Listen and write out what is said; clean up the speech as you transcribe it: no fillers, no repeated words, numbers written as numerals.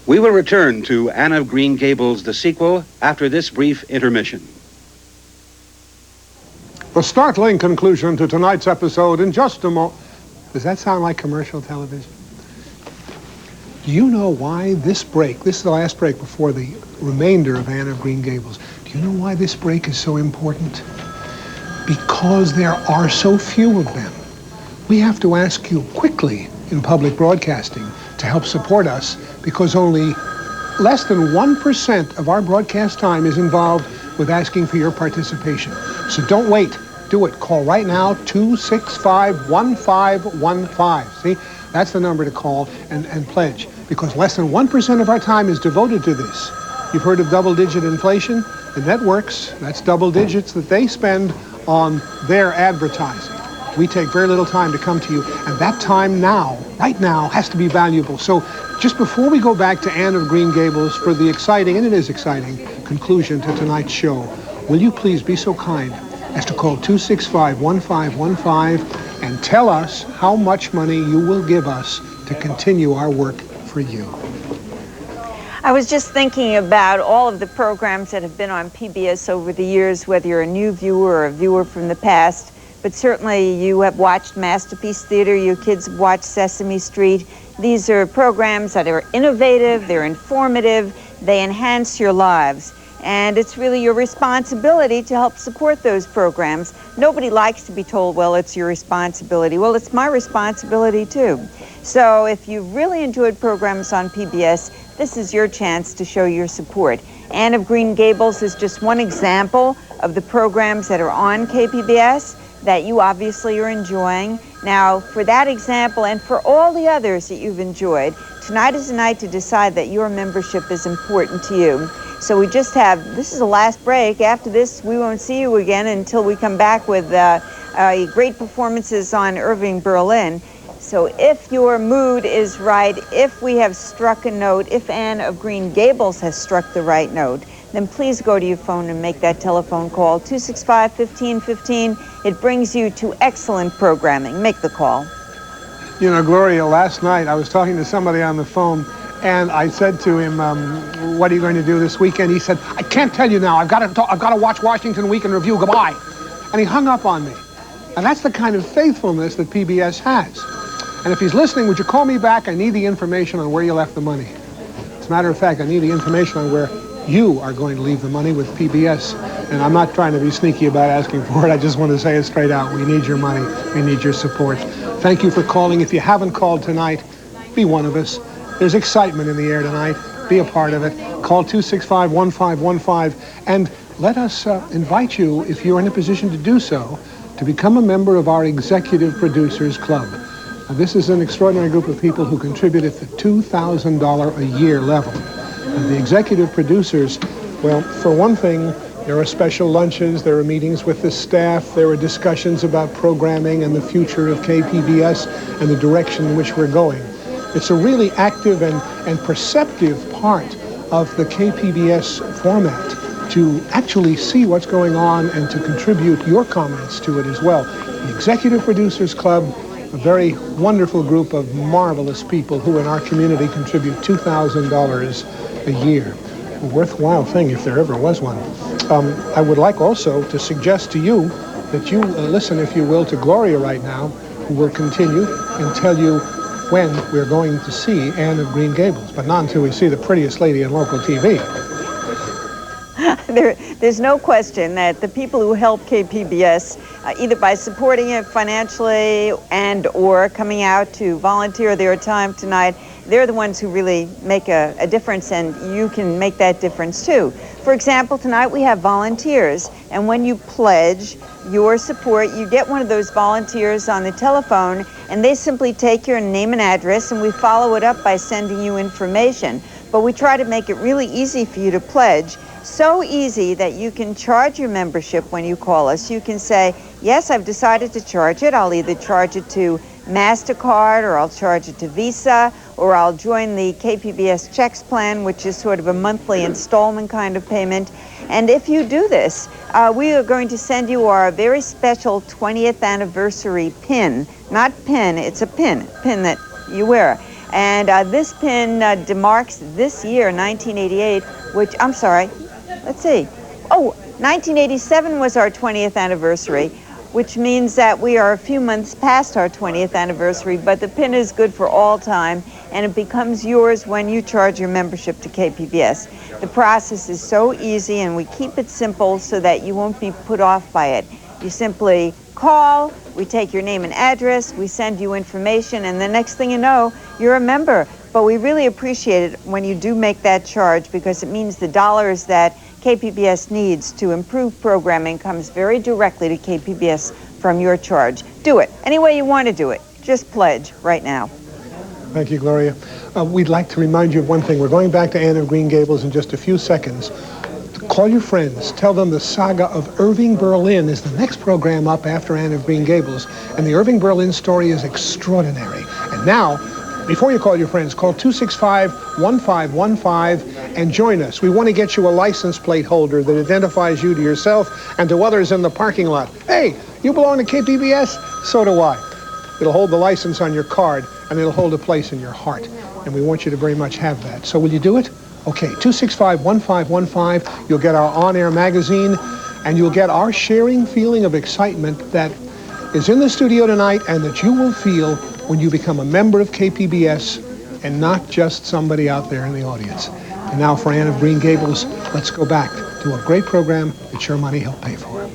We will return to Anne of Green Gables, the sequel, after this brief intermission. The startling conclusion to tonight's episode in just a moment. Does that sound like commercial television? Do you know why this break, this is the last break before the remainder of Anne of Green Gables, do you know why this break is so important? Because there are so few of them. We have to ask you quickly in public broadcasting to help support us, because only less than 1% of our broadcast time is involved with asking for your participation. So don't wait. Do it. Call right now, 265-1515. See, that's the number to call and pledge, because less than 1% of our time is devoted to this. You've heard of double-digit inflation? The networks, that's double digits that they spend on their advertising. We take very little time to come to you, and that time now, right now, has to be valuable. So just before we go back to Anne of Green Gables for the exciting, and it is exciting, conclusion to tonight's show, will you please be so kind as to call 265-1515 and tell us how much money you will give us to continue our work for you. I was just thinking about all of the programs that have been on PBS over the years, whether you're a new viewer or a viewer from the past. But certainly you have watched Masterpiece Theater, your kids have watched Sesame Street. These are programs that are innovative, they're informative, they enhance your lives. And it's really your responsibility to help support those programs. Nobody likes to be told, well, it's your responsibility. Well, it's my responsibility too. So if you've really enjoyed programs on PBS, this is your chance to show your support. Anne of Green Gables is just one example of the programs that are on KPBS that you obviously are enjoying. Now, for that example and for all the others that you've enjoyed, tonight is the night to decide that your membership is important to you. So we just have, this is the last break. After this, we won't see you again until we come back with great performances on Irving Berlin. So if your mood is right, if we have struck a note, if Anne of Green Gables has struck the right note, then please go to your phone and make that telephone call, 265-1515. It brings you to excellent programming. Make the call. You know, Gloria, last night I was talking to somebody on the phone, and I said to him, what are you going to do this weekend? He said, I can't tell you now. I've got to watch Washington Week in Review. Goodbye. And he hung up on me. And that's the kind of faithfulness that PBS has. And if he's listening, would you call me back? I need the information on where you left the money. As a matter of fact, I need the information on where you are going to leave the money with PBS. And I'm not trying to be sneaky about asking for it. I just want to say it straight out. We need your money. We need your support. Thank you for calling. If you haven't called tonight, be one of us. There's excitement in the air tonight. Be a part of it. Call 265-1515 and let us invite you, if you're in a position to do so, to become a member of our Executive Producers Club. Now, this is an extraordinary group of people who contribute at the $2,000 a year level. And the executive producers, well, for one thing, there are special lunches, there are meetings with the staff, there are discussions about programming and the future of KPBS and the direction in which we're going. It's a really active and perceptive part of the KPBS format to actually see what's going on and to contribute your comments to it as well. The Executive Producers Club, a very wonderful group of marvelous people who in our community contribute $2,000 a year. A worthwhile thing if there ever was one. I would like also to suggest to you that you listen, if you will, to Gloria right now, who will continue and tell you when we're going to see Anne of Green Gables, but not until we see the prettiest lady in local TV. There's no question that the people who help KPBS, either by supporting it financially and or coming out to volunteer their time tonight, they're the ones who really make a difference, and you can make that difference too. For example, tonight we have volunteers, and when you pledge your support, you get one of those volunteers on the telephone, and they simply take your name and address, and we follow it up by sending you information. But we try to make it really easy for you to pledge. So easy that you can charge your membership when you call us. You can say, yes, I've decided to charge it. I'll either charge it to MasterCard, or I'll charge it to Visa, or I'll join the KPBS Checks plan, which is sort of a monthly installment kind of payment. And if you do this, we are going to send you our very special 20th anniversary pin. Not pin, it's a pin that you wear. And this pin demarks this year, 1988, which, I'm sorry, let's see. Oh, 1987 was our 20th anniversary, which means that we are a few months past our 20th anniversary, but the pin is good for all time, and it becomes yours when you charge your membership to KPBS. The process is so easy, and we keep it simple so that you won't be put off by it. You simply call, we take your name and address, we send you information, and the next thing you know, you're a member. But we really appreciate it when you do make that charge, because it means the dollars that KPBS needs to improve programming comes very directly to KPBS from your charge. Do it any way you want to do it. Just pledge right now. Thank you, Gloria. We'd like to remind you of one thing. We're going back to Anne of Green Gables in just a few seconds. Call your friends. Tell them the saga of Irving Berlin is the next program up after Anne of Green Gables. And the Irving Berlin story is extraordinary. And now, before you call your friends, call 265-1515 and join us. We want to get you a license plate holder that identifies you to yourself and to others in the parking lot. Hey, you belong to KPBS? So do I. It'll hold the license on your card, and it'll hold a place in your heart. And we want you to very much have that. So will you do it? Okay, 265-1515. You'll get our on-air magazine, and you'll get our sharing feeling of excitement that is in the studio tonight and that you will feel when you become a member of KPBS and not just somebody out there in the audience. And now for Anne of Green Gables, let's go back to a great program that your money helped pay for.